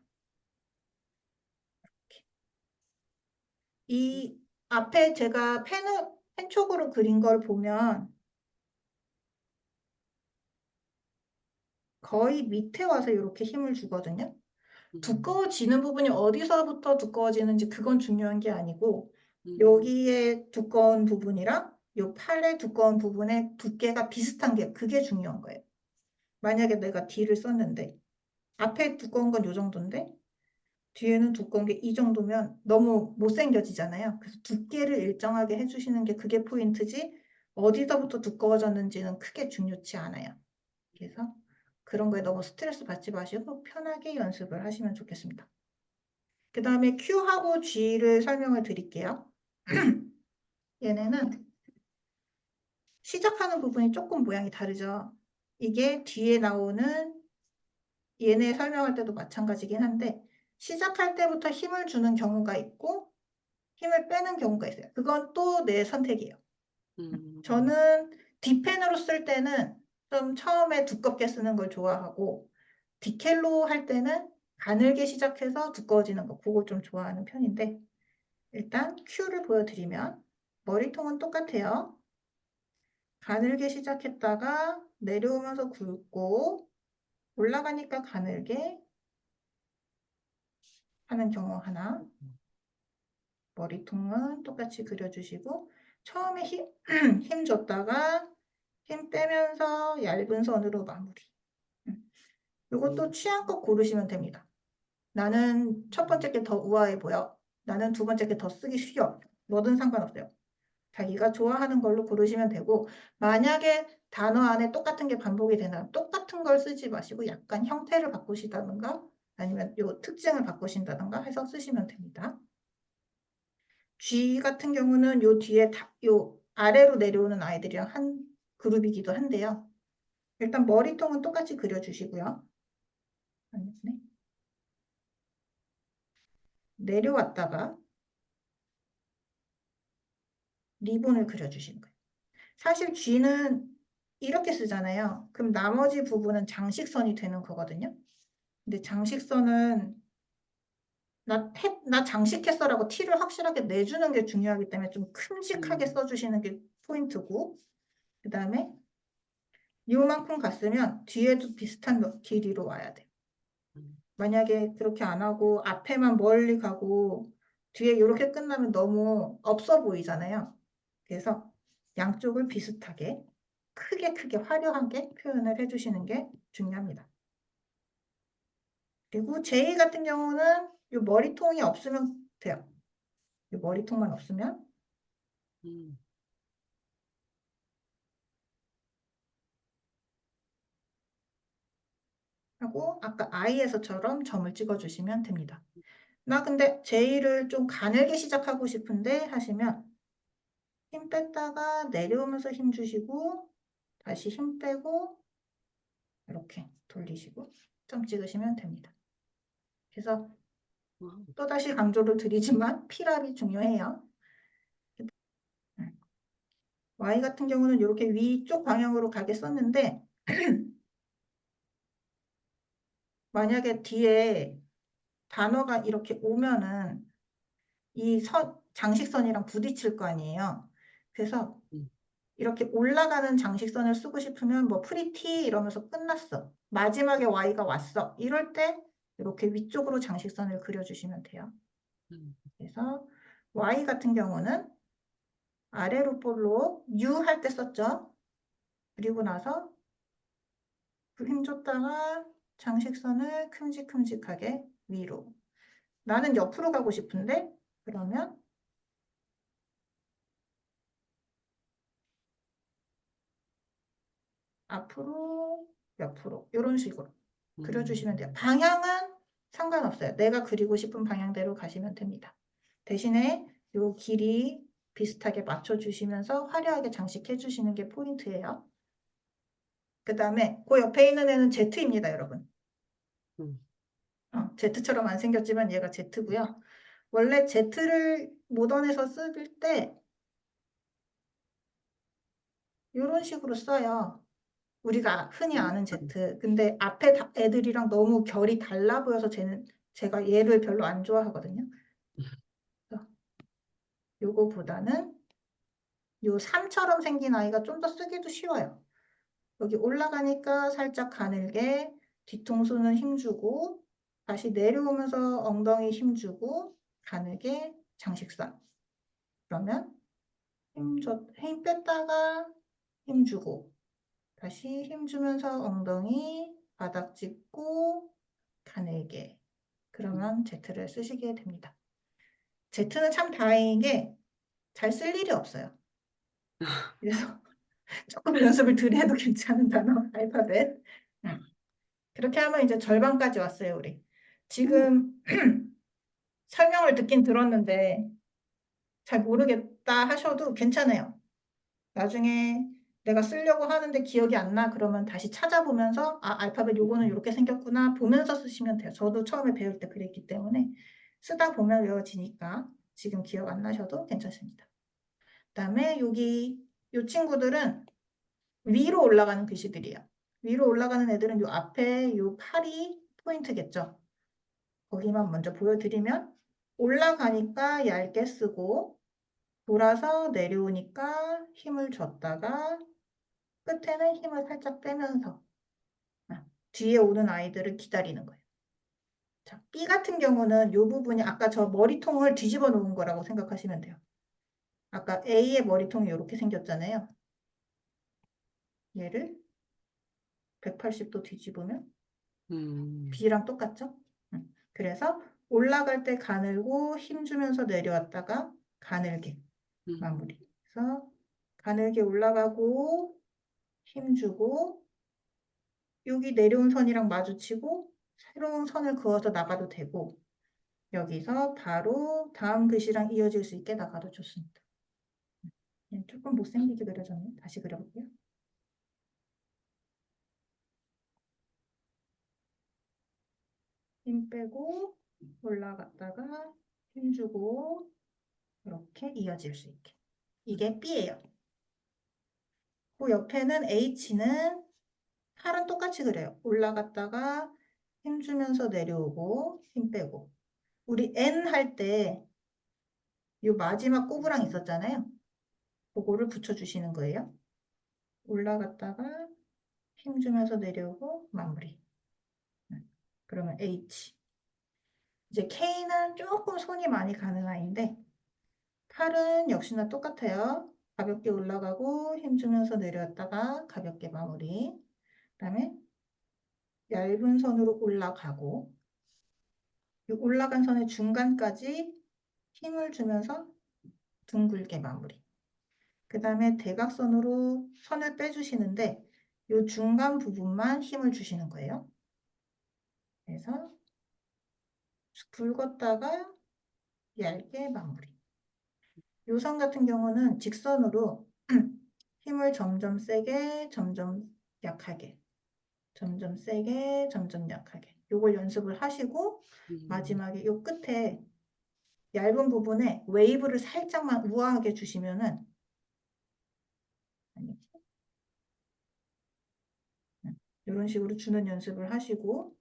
이렇게. 이 앞에 제가 펜촉으로 그린 걸 보면 거의 밑에 와서 이렇게 힘을 주거든요. 두꺼워지는 부분이 어디서부터 두꺼워지는지 그건 중요한 게 아니고 여기에 두꺼운 부분이랑 요 팔의 두꺼운 부분의 두께가 비슷한 게 그게 중요한 거예요. 만약에 내가 D를 썼는데 앞에 두꺼운 건 요 정도인데 뒤에는 두꺼운 게 이 정도면 너무 못생겨지잖아요. 그래서 두께를 일정하게 해주시는 게 그게 포인트지 어디서부터 두꺼워졌는지는 크게 중요치 않아요. 그래서 그런 거에 너무 스트레스 받지 마시고 편하게 연습을 하시면 좋겠습니다. 그 다음에 Q하고 G를 설명을 드릴게요. 얘네는 시작하는 부분이 조금 모양이 다르죠. 이게 뒤에 나오는 얘네 설명할 때도 마찬가지긴 한데 시작할 때부터 힘을 주는 경우가 있고 힘을 빼는 경우가 있어요. 그건 또 내 선택이에요. 저는 D펜으로 쓸 때는 좀 처음에 두껍게 쓰는 걸 좋아하고 디켈로 할 때는 가늘게 시작해서 두꺼워지는 거 그걸 좀 좋아하는 편인데 일단 Q를 보여드리면 머리통은 똑같아요. 가늘게 시작했다가 내려오면서 굵고 올라가니까 가늘게 하는 경우 하나. 머리통은 똑같이 그려주시고 처음에 힘 줬다가 힘 빼면서 얇은 선으로 마무리. 이것도 취향껏 고르시면 됩니다. 나는 첫 번째 게 더 우아해 보여. 나는 두 번째 게 더 쓰기 쉬워. 뭐든 상관없어요. 자기가 좋아하는 걸로 고르시면 되고 만약에 단어 안에 똑같은 게 반복이 되나 똑같은 걸 쓰지 마시고 약간 형태를 바꾸시다든가 아니면 요 특징을 바꾸신다든가 해서 쓰시면 됩니다. G 같은 경우는 요 뒤에 요 아래로 내려오는 아이들이랑 한 그룹이기도 한데요. 일단 머리통은 똑같이 그려주시고요. 네. 내려왔다가 리본을 그려주시는 거예요. 사실 G는 이렇게 쓰잖아요. 그럼 나머지 부분은 장식선이 되는 거거든요. 근데 장식선은 나 장식했어라고 티를 확실하게 내주는 게 중요하기 때문에 좀 큼직하게 써주시는 게 포인트고 그 다음에 요만큼 갔으면 뒤에도 비슷한 길이로 와야 돼요. 만약에 그렇게 안 하고 앞에만 멀리 가고 뒤에 이렇게 끝나면 너무 없어 보이잖아요. 그래서 양쪽을 비슷하게 크게 화려하게 표현을 해주시는 게 중요합니다. 그리고 J 같은 경우는 이 머리통이 없으면 돼요. 이 머리통만 없으면 하고 아까 I에서처럼 점을 찍어주시면 됩니다. 나 근데 J를 좀 가늘게 시작하고 싶은데 하시면 힘 뺐다가 내려오면서 힘 주시고 다시 힘 빼고 이렇게 돌리시고 점 찍으시면 됩니다. 그래서 또다시 강조를 드리지만 필압이 중요해요. Y 같은 경우는 이렇게 위쪽 방향으로 가게 썼는데 만약에 뒤에 단어가 이렇게 오면은 이 장식선이랑 부딪힐 거 아니에요. 그래서 이렇게 올라가는 장식선을 쓰고 싶으면 뭐 프리티 이러면서 끝났어. 마지막에 Y가 왔어. 이럴 때 이렇게 위쪽으로 장식선을 그려주시면 돼요. 그래서 Y 같은 경우는 아래로 볼록 U 할 때 썼죠. 그리고 나서 힘 줬다가 장식선을 큼직큼직하게 위로. 나는 옆으로 가고 싶은데 그러면 앞으로 옆으로 이런 식으로 그려주시면 돼요. 방향은 상관없어요. 내가 그리고 싶은 방향대로 가시면 됩니다. 대신에 이 길이 비슷하게 맞춰주시면서 화려하게 장식해 주시는 게 포인트예요. 그 다음에 그 옆에 있는 애는 Z입니다, 여러분. Z처럼 안 생겼지만 얘가 Z고요. 원래 Z를 모던에서 쓸 때 이런 식으로 써요. 우리가 흔히 아는 Z. 근데 앞에 애들이랑 너무 결이 달라 보여서 제가 얘를 별로 안 좋아하거든요. 요거보다는 요 3처럼 생긴 아이가 좀 더 쓰기도 쉬워요. 여기 올라가니까 살짝 가늘게 뒤통수는 힘주고 다시 내려오면서 엉덩이 힘주고 가늘게 장식선. 그러면 힘 뺐다가 힘주고 다시 힘주면서 엉덩이 바닥 짚고 가늘게. 그러면 Z를 쓰시게 됩니다. Z는 참 다행인 게 잘 쓸 일이 없어요. 그래서 조금 연습을 덜 해도 괜찮은 단어, 알파벳. 그렇게 하면 이제 절반까지 왔어요, 우리. 지금 설명을 듣긴 들었는데 잘 모르겠다 하셔도 괜찮아요. 나중에 내가 쓰려고 하는데 기억이 안 나 그러면 다시 찾아보면서 아, 알파벳 요거는 이렇게 생겼구나 보면서 쓰시면 돼요. 저도 처음에 배울 때 그랬기 때문에 쓰다 보면 외워지니까 지금 기억 안 나셔도 괜찮습니다. 그다음에 여기 요 친구들은 위로 올라가는 글씨들이에요. 위로 올라가는 애들은 요 앞에 요 팔이 포인트겠죠. 거기만 먼저 보여드리면 올라가니까 얇게 쓰고 돌아서 내려오니까 힘을 줬다가 끝에는 힘을 살짝 빼면서 뒤에 오는 아이들을 기다리는 거예요. 자, B 같은 경우는 이 부분이 아까 저 머리통을 뒤집어 놓은 거라고 생각하시면 돼요. 아까 A의 머리통이 이렇게 생겼잖아요. 얘를 180도 뒤집으면 B랑 똑같죠? 그래서 올라갈 때 가늘고 힘주면서 내려왔다가 가늘게 마무리. 그래서 가늘게 올라가고 힘주고 여기 내려온 선이랑 마주치고 새로운 선을 그어서 나가도 되고 여기서 바로 다음 글씨랑 이어질 수 있게 나가도 좋습니다. 조금 못생기게 그려졌네. 다시 그려볼게요. 힘 빼고 올라갔다가 힘주고 이렇게 이어질 수 있게. 이게 B예요. 그 옆에는 H는 팔은 똑같이 그려요. 올라갔다가 힘주면서 내려오고 힘 빼고. 우리 N 할 때 이 마지막 꼬부랑 있었잖아요. 그거를 붙여주시는 거예요. 올라갔다가 힘주면서 내려오고 마무리. 그러면 H. 이제 K는 조금 손이 많이 가는 아이인데 팔은 역시나 똑같아요. 가볍게 올라가고 힘주면서 내려왔다가 가볍게 마무리. 그다음에 얇은 선으로 올라가고 이 올라간 선의 중간까지 힘을 주면서 둥글게 마무리. 그 다음에 대각선으로 선을 빼주시는데 이 중간 부분만 힘을 주시는 거예요. 그래서 굵었다가 얇게 마무리. 요 선 같은 경우는 직선으로 힘을 점점 세게, 점점 약하게, 점점 세게, 점점 약하게. 요걸 연습을 하시고 마지막에 요 끝에 얇은 부분에 웨이브를 살짝만 우아하게 주시면은 이런 식으로 주는 연습을 하시고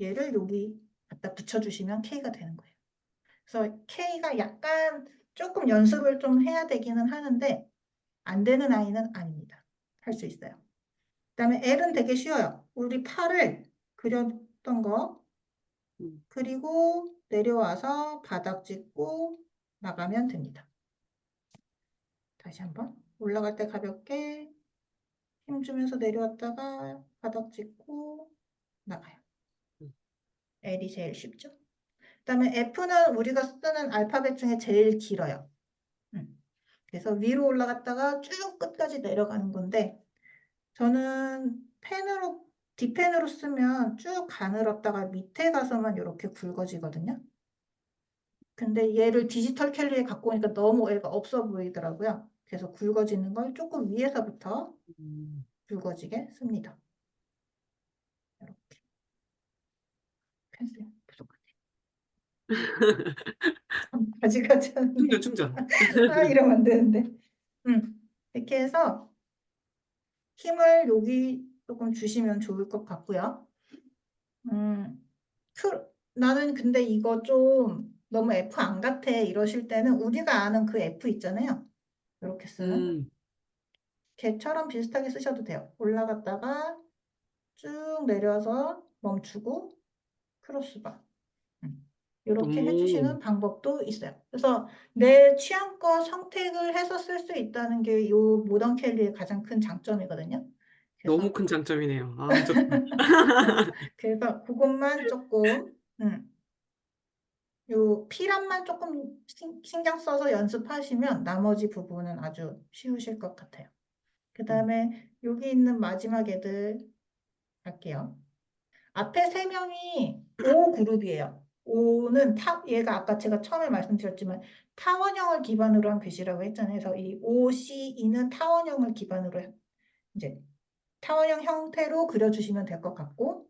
얘를 여기 갖다 붙여주시면 K가 되는 거예요. 그래서 K가 약간 조금 연습을 좀 해야 되기는 하는데 안 되는 아이는 아닙니다. 할 수 있어요. 그 다음에 L은 되게 쉬워요. 우리 팔을 그렸던 거 그리고 내려와서 바닥 짚고 나가면 됩니다. 다시 한번 올라갈 때 가볍게 힘주면서 내려왔다가 바닥 짚고 나가요. L이 제일 쉽죠? 그 다음에 F는 우리가 쓰는 알파벳 중에 제일 길어요. 그래서 위로 올라갔다가 쭉 끝까지 내려가는 건데 저는 펜으로 D펜으로 쓰면 쭉 가늘었다가 밑에 가서만 이렇게 굵어지거든요. 근데 얘를 디지털 캘리에 갖고 오니까 너무 애가 없어 보이더라고요. 그래서 굵어지는 걸 조금 위에서부터 굵어지게 씁니다. 이렇게. 펜슬 부족하네. 가지가지 하는데. 충전. 아, 이러면 안 되는데. 이렇게 해서 힘을 여기 조금 주시면 좋을 것 같고요. 나는 근데 이거 좀 너무 F 안 같아 이러실 때는 우리가 아는 그 F 있잖아요. 이렇게 쓰는 걔처럼 비슷하게 쓰셔도 돼요. 올라갔다가 쭉 내려서 멈추고 크로스바. 이렇게 오, 해주시는 방법도 있어요. 그래서 내 취향껏 선택을 해서 쓸 수 있다는 게 이 모던 캘리의 가장 큰 장점이거든요. 너무 그래서 큰 장점이네요. 아, 좋다. 그래서 그것만 조금 요 피란만 조금 신경 써서 연습하시면 나머지 부분은 아주 쉬우실 것 같아요. 그 다음에 여기 있는 마지막 애들 할게요. 앞에 세 명이 O 그룹이에요. O는 얘가 아까 제가 처음에 말씀드렸지만 타원형을 기반으로 한 글씨라고 했잖아요. 그래서 이 O, C, E는 타원형을 기반으로 이제 타원형 형태로 그려주시면 될 것 같고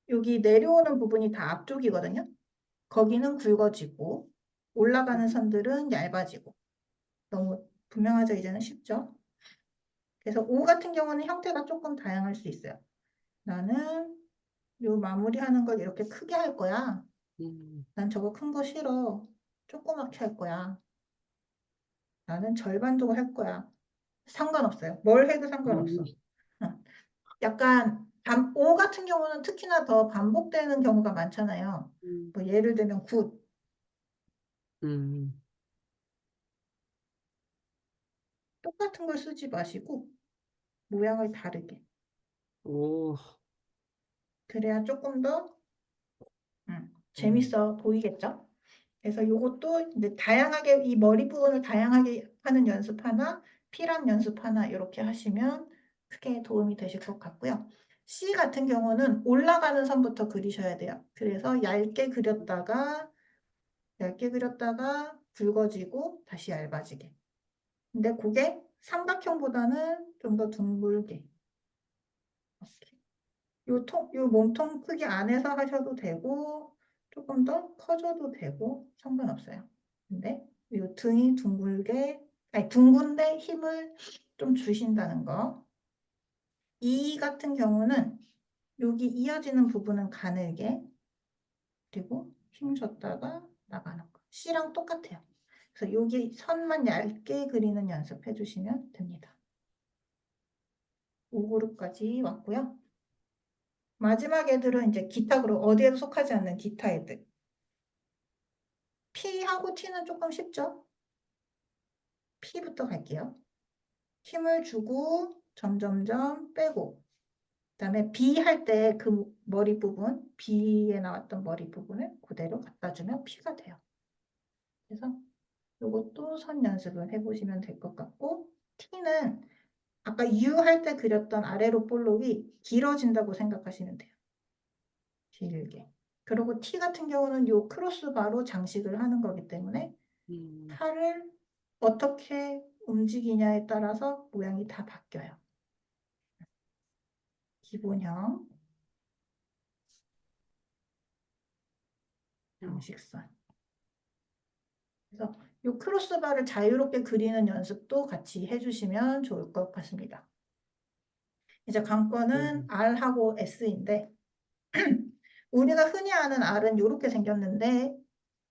여기 내려오는 부분이 다 앞쪽이거든요. 거기는 굵어지고 올라가는 선들은 얇아지고 너무 분명하죠? 이제는 쉽죠? 그래서 O 같은 경우는 형태가 조금 다양할 수 있어요. 나는 요 마무리하는 걸 이렇게 크게 할 거야. 음, 난 저거 큰 거 싫어. 조그맣게 할 거야. 나는 절반 정도 할 거야. 상관없어요. 뭘 해도 음, 상관없어. 어. 약간 O 같은 경우는 특히나 더 반복되는 경우가 많잖아요. 음, 뭐 예를 들면 굿. 음. 똑같은 걸 쓰지 마시고 모양을 다르게. 오, 그래야 조금 더 음, 재밌어 보이겠죠? 그래서 이것도 이제 다양하게 이 머리 부분을 다양하게 하는 연습 하나, 피랑 연습 하나 이렇게 하시면 크게 도움이 되실 것 같고요. C 같은 경우는 올라가는 선부터 그리셔야 돼요. 그래서 얇게 그렸다가 굵어지고 다시 얇아지게. 근데 그게 삼각형보다는 좀 더 둥글게. 이렇게. 요 몸통 크기 안에서 하셔도 되고 조금 더 커져도 되고 상관없어요. 근데 요 등이 둥근데 힘을 좀 주신다는 거. 이 같은 경우는 여기 이어지는 부분은 가늘게 그리고 힘 줬다가 나가는 거. C랑 똑같아요. 그래서 여기 선만 얇게 그리는 연습해 주시면 됩니다. 5그룹까지 왔고요. 마지막 애들은 이제 기타 그룹, 어디에도 속하지 않는 기타 애들. P하고 T는 조금 쉽죠? P부터 갈게요. 힘을 주고 점점점 빼고 그다음에 B 할 때 그 머리 부분, B에 나왔던 머리 부분을 그대로 갖다 주면 P가 돼요. 그래서 이것도 선 연습을 해보시면 될 것 같고 T는 아까 U 할 때 그렸던 아래로 볼록이 길어진다고 생각하시면 돼요. 길게. 그리고 T 같은 경우는 요 크로스바로 장식을 하는 거기 때문에 음. 팔을 어떻게 움직이냐에 따라서 모양이 다 바뀌어요. 기본형, 장식선. 그래서 이 크로스바를 자유롭게 그리는 연습도 같이 해주시면 좋을 것 같습니다. 이제 관건은 R하고 S인데 우리가 흔히 아는 R은 이렇게 생겼는데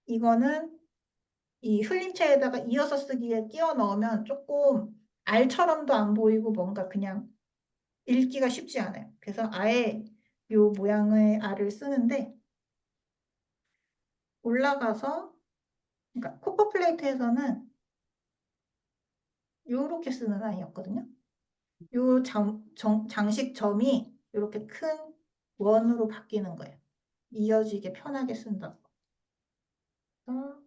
이거는 이 흘림체에다가 이어서 쓰기에 끼워 넣으면 조금 R처럼도 안 보이고 뭔가 그냥 읽기가 쉽지 않아요. 그래서 아예 이 모양의 R을 쓰는데 올라가서 그러니까 코퍼 플레이트에서는 이렇게 쓰는 아이였거든요. 요 장식 점이 이렇게 큰 원으로 바뀌는 거예요. 이어지게 편하게 쓴다고. 그래서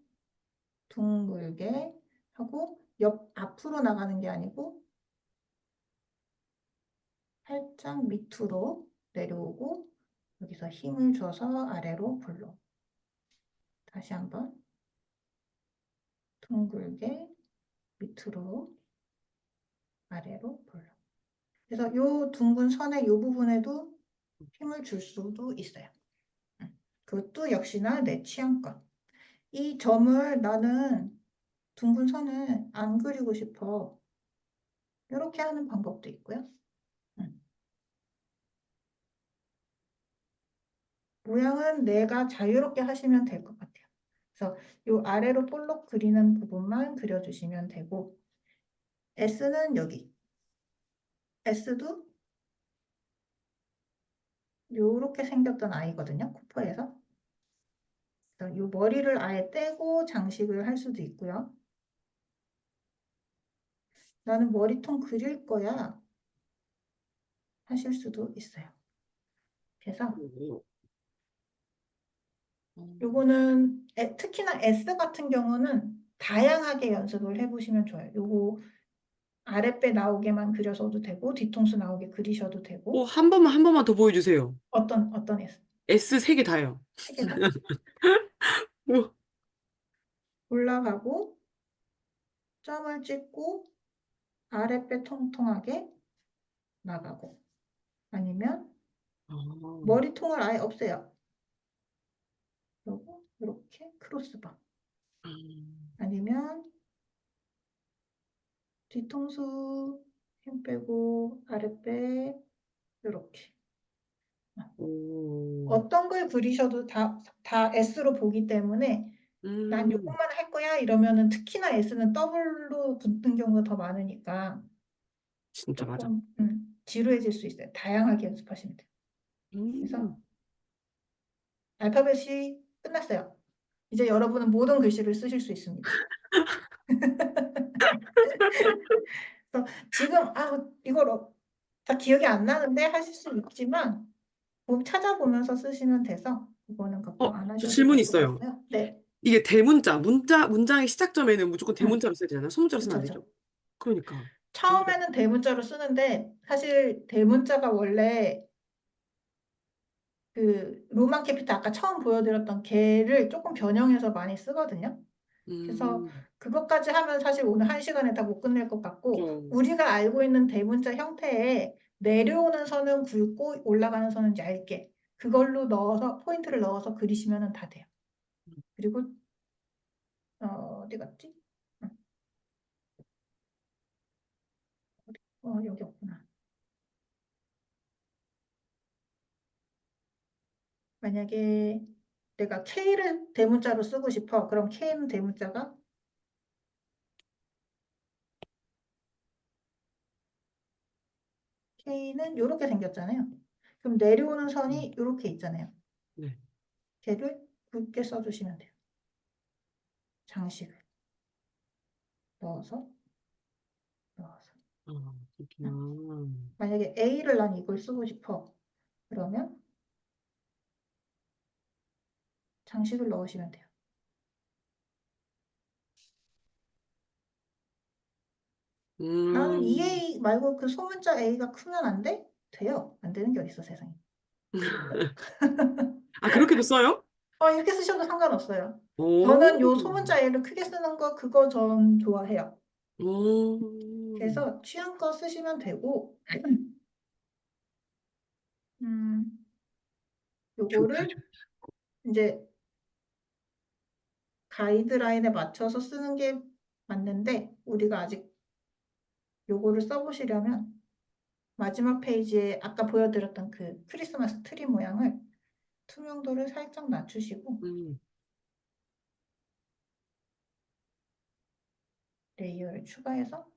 둥글게 하고 앞으로 나가는 게 아니고 살짝 밑으로 내려오고 여기서 힘을 줘서 아래로 불러. 다시 한번 둥글게 밑으로 아래로 불러. 그래서 이 둥근 선의 이 부분에도 힘을 줄 수도 있어요. 그것도 역시나 내 취향껏. 이 점을 나는 둥근 선을 안 그리고 싶어. 이렇게 하는 방법도 있고요. 모양은 내가 자유롭게 하시면 될 것 같아요. 그래서 이 아래로 볼록 그리는 부분만 그려주시면 되고, S는 여기. S도 요렇게 생겼던 아이거든요. 코퍼에서. 그래서 이 머리를 아예 떼고 장식을 할 수도 있고요. 나는 머리통 그릴 거야 하실 수도 있어요. 그래서 요거는 특히나 S 같은 경우는 다양하게 연습을 해보시면 좋아요. 요거 아랫배 나오게만 그려서도 되고 뒤통수 나오게 그리셔도 되고 한 번만 더 보여주세요. 어떤 S? S 세 개 다요. 세 개 다 우와. 올라가고 점을 찍고 아랫배 통통하게 나가고 아니면 아, 머리통을 아예 없애요. 그리고 이렇게 크로스바 아니면 뒤통수 힘 빼고 아랫배 이렇게 오. 어떤 걸 그리셔도 다 S로 보기 때문에 난 음, 요것만 할 거야 이러면은 특히나 S는 더블로 붙는 경우가 더 많으니까 진짜 맞아. 조금 지루해질 수 있어요. 다양하게 연습하시면 돼요. 그래서 음. 알파벳이 끝났어요. 이제 여러분은 모든 글씨를 쓰실 수 있습니다. 그래서 지금 이걸 다 기억이 안 나는데 하실 수 있지만 찾아보면서 쓰시면 돼서 그거는 걱정 안 저 하셔도 질문 될 것 있어요. 같고요. 네, 이게 문장의 시작점에는 무조건 대문자로 써야 되잖아요. 소문자로 쓰면 안 그렇죠. 되죠. 그러니까. 모르겠. 처음에는 대문자로 쓰는데 사실 대문자가 원래 그 로만 캐피탈 아까 처음 보여드렸던 걔를 조금 변형해서 많이 쓰거든요. 그래서 음, 그것까지 하면 사실 오늘 한 시간에 다 못 끝낼 것 같고 좀, 우리가 알고 있는 대문자 형태에 내려오는 선은 굵고 올라가는 선은 얇게 그걸로 넣어서 포인트를 넣어서 그리시면 다 돼요. 그리고 어디 갔지? 응, 여기 없구나. 만약에 내가 K를 대문자로 쓰고 싶어. 그럼 K는 대문자가 K는 이렇게 생겼잖아요. 그럼 내려오는 선이 이렇게 있잖아요. 네. 걔를 굵게 써주시면 돼요. 장식을 넣어서 넣어서. 응? 그렇구나. 만약에 A를 난 이걸 쓰고 싶어. 그러면 장식을 넣으시면 돼요. 나는 이 음. A 말고 그 소문자 A가 크면 안 돼? 돼요. 안 되는 게 어딨어, 세상에. 그렇게도 써요? 이렇게 쓰셔도 상관없어요. 오, 저는 요 소문자 A를 크게 쓰는 거 그거 전 좋아해요. 오, 그래서 취향껏 쓰시면 되고 음, 좋다, 요거를 좋다. 이제 가이드라인에 맞춰서 쓰는 게 맞는데 우리가 아직 요거를 써보시려면 마지막 페이지에 아까 보여드렸던 그 크리스마스 트리 모양을 투명도를 살짝 낮추시고 음, 레이어를 추가해서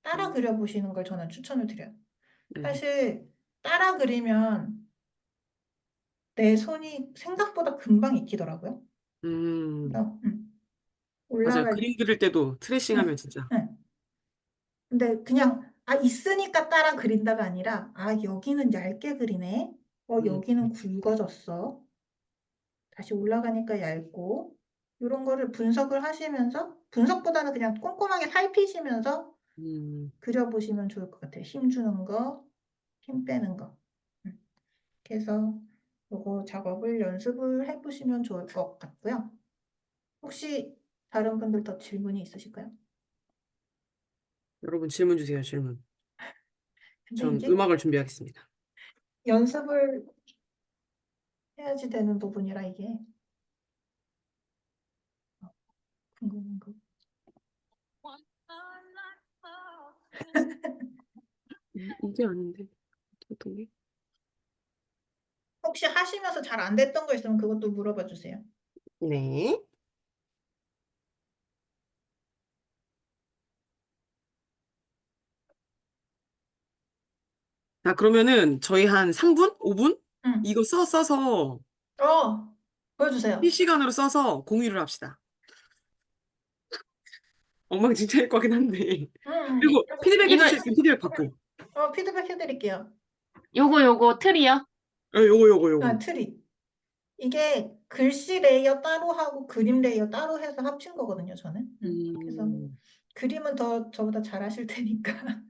따라 음, 그려보시는 걸 저는 추천을 드려요. 네. 사실 따라 그리면 내 손이 생각보다 금방 익히더라고요. 음, 그래서 맞아요. 올라갈 그림 그릴 때도 트레이싱 하면 응, 진짜. 응. 근데 그냥 있으니까 따라 그린다가 아니라 여기는 얇게 그리네. 음, 여기는 굵어졌어. 다시 올라가니까 얇고 이런 거를 분석을 하시면서 분석보다는 그냥 꼼꼼하게 살피시면서 음, 그려보시면 좋을 것 같아요. 힘 주는 거, 힘 빼는 거. 음. 그래서 요거 작업을 연습을 해보시면 좋을 것 같고요. 혹시 다른 분들 더 질문이 있으실까요? 여러분 질문 주세요, 질문. 근데 전 이게 음악을 준비하겠습니다. 연습을 해야지 되는 부분이라 이게 궁금한 거. 이게 아닌데, 어떤 게? 혹시 하시면서 잘 안 됐던 거 있으면 그것도 물어봐 주세요. 네. 자, 그러면은 저희 한 3분? 5분? 응. 이거 써서 보여주세요. 실시간으로 써서 공유를 합시다. 엉망진창일 거긴 한데. 응. 그리고 피드백 이거 해주실 수 있으면 피드백 받고. 피드백 해드릴게요. 요거 틀이요? 요거. 트리. 이게 글씨 레이어 따로 하고 그림 레이어 따로 해서 합친 거거든요, 저는. 그래서 그림은 더 저보다 잘하실 테니까.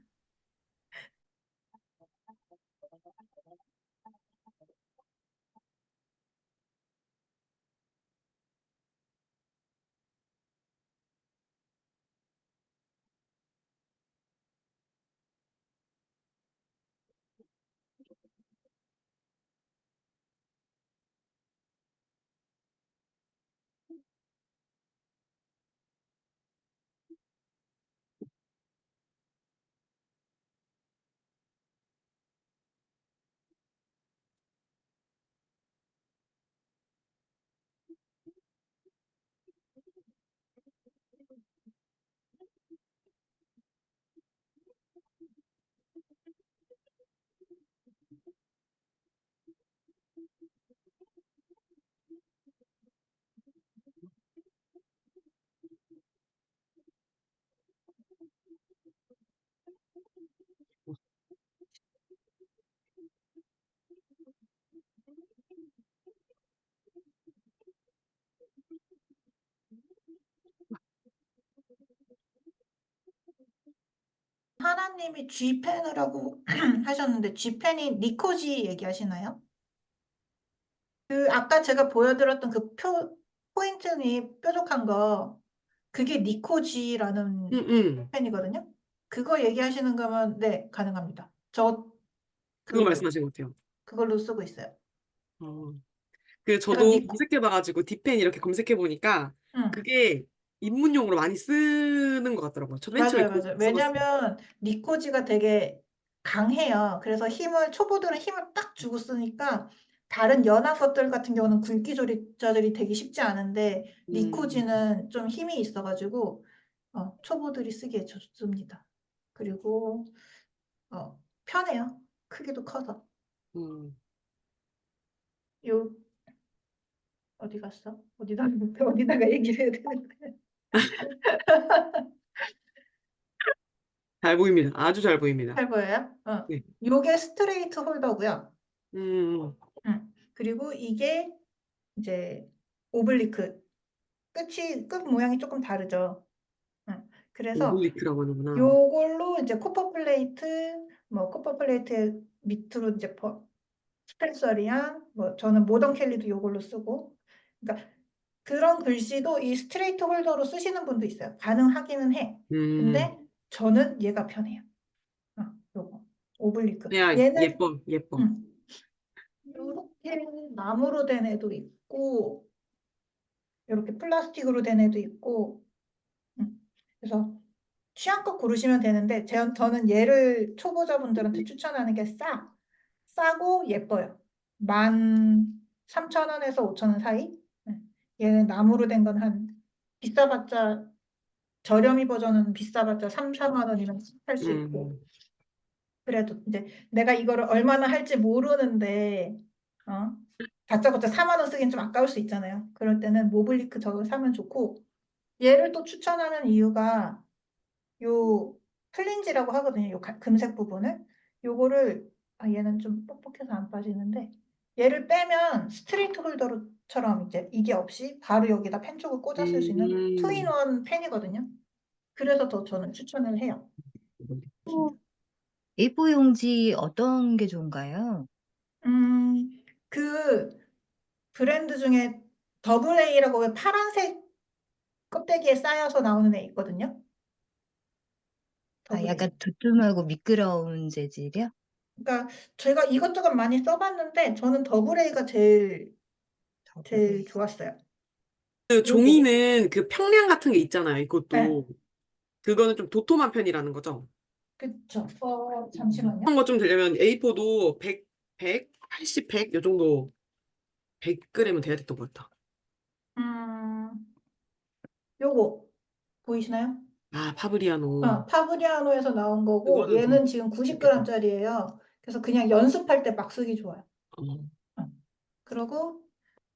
하나님이 G펜이라고 하셨는데 G펜이 니코지 얘기하시나요? 아까 제가 보여드렸던 포인트니 뾰족한 거 그게 니코지라는 펜이거든요. 그거 얘기하시는 거면 네, 가능합니다. 저 그거 그걸로 말씀하신 것 같아요. 그걸로 쓰고 있어요. 제가 저도 검색해봐가지고 디펜 이렇게 검색해보니까 응. 그게 입문용으로 많이 쓰는 것 같더라고요. 저도 맨 처음에 맞아요, 그거 맞아요. 써봤어요. 왜냐면 니코지가 되게 강해요. 그래서 초보들은 힘을 딱 주고 쓰니까 다른 연한 것들 같은 경우는 굵기 조절이 되기 쉽지 않은데 니코지는 좀 힘이 있어가지고 초보들이 쓰기에 좋습니다. 그리고 편해요. 크기도 커서. 요 어디 갔어? 어디다가 얘기를 해야 되는데. 잘 보입니다. 아주 잘 보입니다. 잘 보여요? 네. 요게 스트레이트 홀더고요. 음, 그리고 이게 이제 오블리크. 끝 모양이 조금 다르죠. 그래서 오블리크라고 하는구나. 요걸로 이제 코퍼 플레이트 밑으로 이제 스펜서리안, 저는 모던 켈리도 요걸로 쓰고. 그러니까 그런 글씨도 이 스트레이트 홀더로 쓰시는 분도 있어요. 가능하기는 해. 근데 저는 얘가 편해요. 요거 오블리크. 야, 얘는 예뻐. 이렇게 나무로 된 애도 있고 이렇게 플라스틱으로 된 애도 있고. 그래서 취향껏 고르시면 되는데 저는 얘를 초보자분들한테 추천하는 게 싸고 예뻐요. 13,000원에서 5,000원 사이. 얘는 나무로 된 건 비싸봤자 저렴이 버전은 비싸봤자 3, 4만 원이면 살 수 있고. 그래도 이제 내가 이거를 얼마나 할지 모르는데 다짜고짜 4만 원 쓰긴 좀 아까울 수 있잖아요. 그럴 때는 모블리크 저거 사면 좋고. 얘를 또 추천하는 이유가 요 플린지라고 하거든요. 요 금색 부분을. 요거를 얘는 좀 뻑뻑해서 안 빠지는데 얘를 빼면 스트레이트 홀더처럼 이제 이게 없이 바로 여기다 펜 쪽을 꽂아 쓸 수 있는 투인원 펜이거든요. 그래서 더 저는 추천을 해요. A4 용지 어떤 게 좋은가요? 그 브랜드 중에 더블 A라고 왜 파란색 껍데기에 쌓여서 나오는 애 있거든요. 더블 A. 약간 두툼하고 미끄러운 재질이요? 그러니까 제가 이것저것 많이 써봤는데 저는 더블 A가 제일 좋았어요. 그 요거. 종이는 그 평량 같은 게 있잖아요. 네. 이것도. 그거는 좀 도톰한 편이라는 거죠. 그쵸. 잠시만요. 그런 거 좀 되려면 A4도 100, 80, 100, 요 정도 100g은 돼야 됐던 것 같다. 음, 요거 보이시나요? 아, 파브리아노. 파브리아노에서 나온 거고 그거는 좀 얘는 지금 좋겠다. 90g짜리예요. 그래서 그냥 연습할 때 막 쓰기 좋아요. 어. 그리고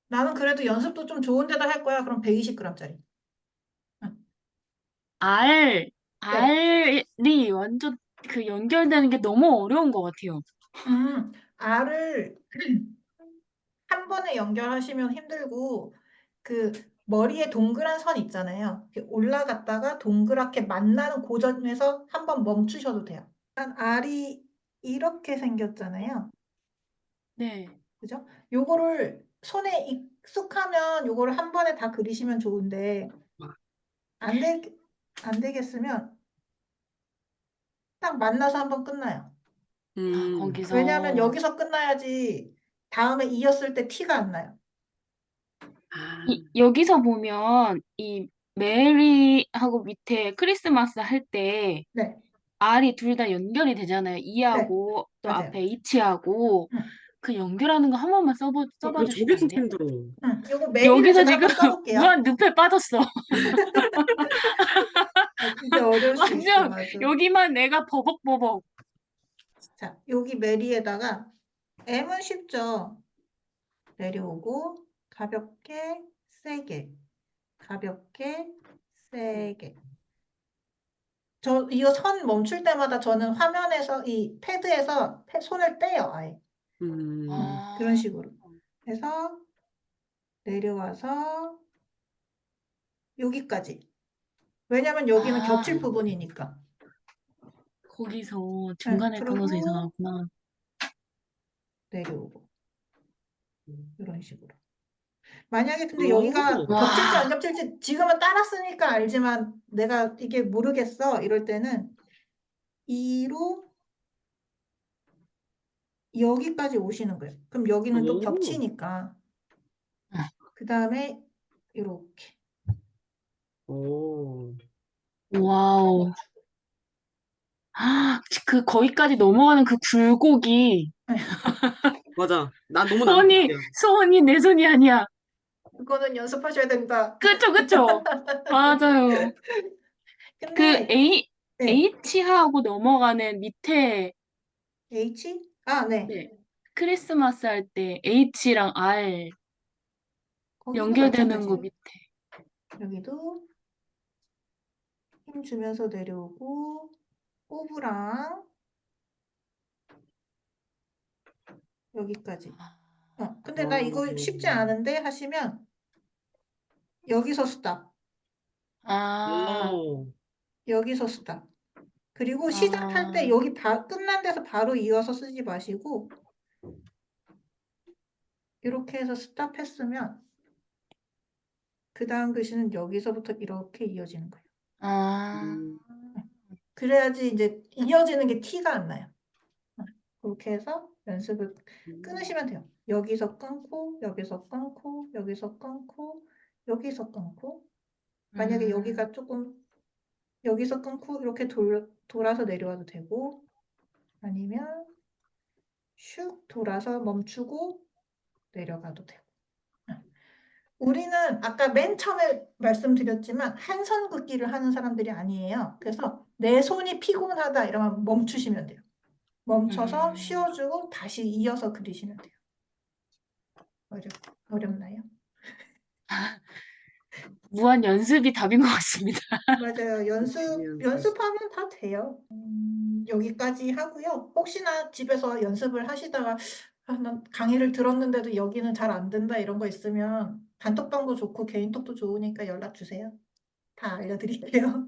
나는 그래도 연습도 좀 좋은 데다 할 거야. 그럼 120g짜리. 알, 네. 알이 완전 그 연결되는 게 너무 어려운 것 같아요. 알을 한 번에 연결하시면 힘들고 그 머리에 동그란 선 있잖아요. 이렇게 올라갔다가 동그랗게 만나는 고점에서 한 번 멈추셔도 돼요. 일단 알이 이렇게 생겼잖아요. 네. 그죠? 요거를 손에 익숙하면 요거를 한 번에 다 그리시면 좋은데 안 되겠으면 딱 만나서 한 번 끝나요. 거기서 왜냐하면 여기서 끝나야지 다음에 이었을 때 티가 안 나요. 아, 여기서 보면 이 메리하고 밑에 크리스마스 할 때 네, R이 둘 다 연결이 되잖아요. 네, E하고 또 맞아요. 앞에 H하고 응, 그 연결하는 거 한 번만 써봐 그래, 저게 주시면 안 진짜 돼요? 힘들어. 요거 메리를 여기서 제가 지금 한번 써볼게요. 무한 늪에 빠졌어. 진짜 어려울 수 있어, 완전 맞아. 여기만 내가 버벅버벅. 자, 여기 메리에다가 M은 쉽죠. 내려오고 가볍게 세게 가볍게 세게 이거 선 멈출 때마다 저는 화면에서 이 패드에서 손을 떼요 아예 그런 아, 식으로 해서 내려와서 여기까지 왜냐면 여기는 아, 겹칠 부분이니까 거기서 네, 중간에 끊어서 그리고 이상하구나. 내려오고 이런 식으로 만약에 근데 여기가 오, 겹칠지 안 와, 겹칠지 지금은 따랐으니까 알지만 내가 이게 모르겠어 이럴 때는 2로 여기까지 오시는 거예요. 그럼 여기는 또 오, 겹치니까 그 다음에 이렇게 오. 와우. 아, 그 거기까지 넘어가는 그 굴곡이 맞아. 난 너무 나는 것 같아요. 소원이 내 손이 아니야. 그거는 연습하셔야 된다. 그쵸? 맞아요. 그 근데 네, H하고 넘어가는 밑에 H? 아, 네. 네, 크리스마스 할 때 H랑 R 거기도 연결되는 거 마찬가지예요. 밑에. 여기도 힘 주면서 내려오고 오브랑 여기까지. 근데 나 이거 쉽지 않은데 하시면 여기서 스탑, 아, 오, 여기서 스탑. 그리고 시작할 때 아, 여기 끝난 데서 바로 이어서 쓰지 마시고 이렇게 해서 스탑했으면 그 다음 글씨는 여기서부터 이렇게 이어지는 거예요. 아, 그래야지 이제 이어지는 게 티가 안 나요. 그렇게 해서 연습을 끊으시면 돼요. 여기서 끊고, 여기서 끊고, 여기서 끊고, 여기서 끊고. 만약에 여기가 조금 여기서 끊고 이렇게 돌아서 내려와도 되고 아니면 슉 돌아서 멈추고 내려가도 되고. 우리는 아까 맨 처음에 말씀드렸지만 한 선 긋기를 하는 사람들이 아니에요. 그래서 내 손이 피곤하다 이러면 멈추시면 돼요. 멈춰서 쉬어주고 다시 이어서 그리시면 돼요. 어렵나요? 무한 연습이 답인 것 같습니다. 맞아요. 연습하면 다 돼요. 여기까지 하고요. 혹시나 집에서 연습을 하시다가 난 강의를 들었는데도 여기는 잘 안 된다 이런 거 있으면 단톡방도 좋고 개인톡도 좋으니까 연락 주세요. 다 알려드릴게요.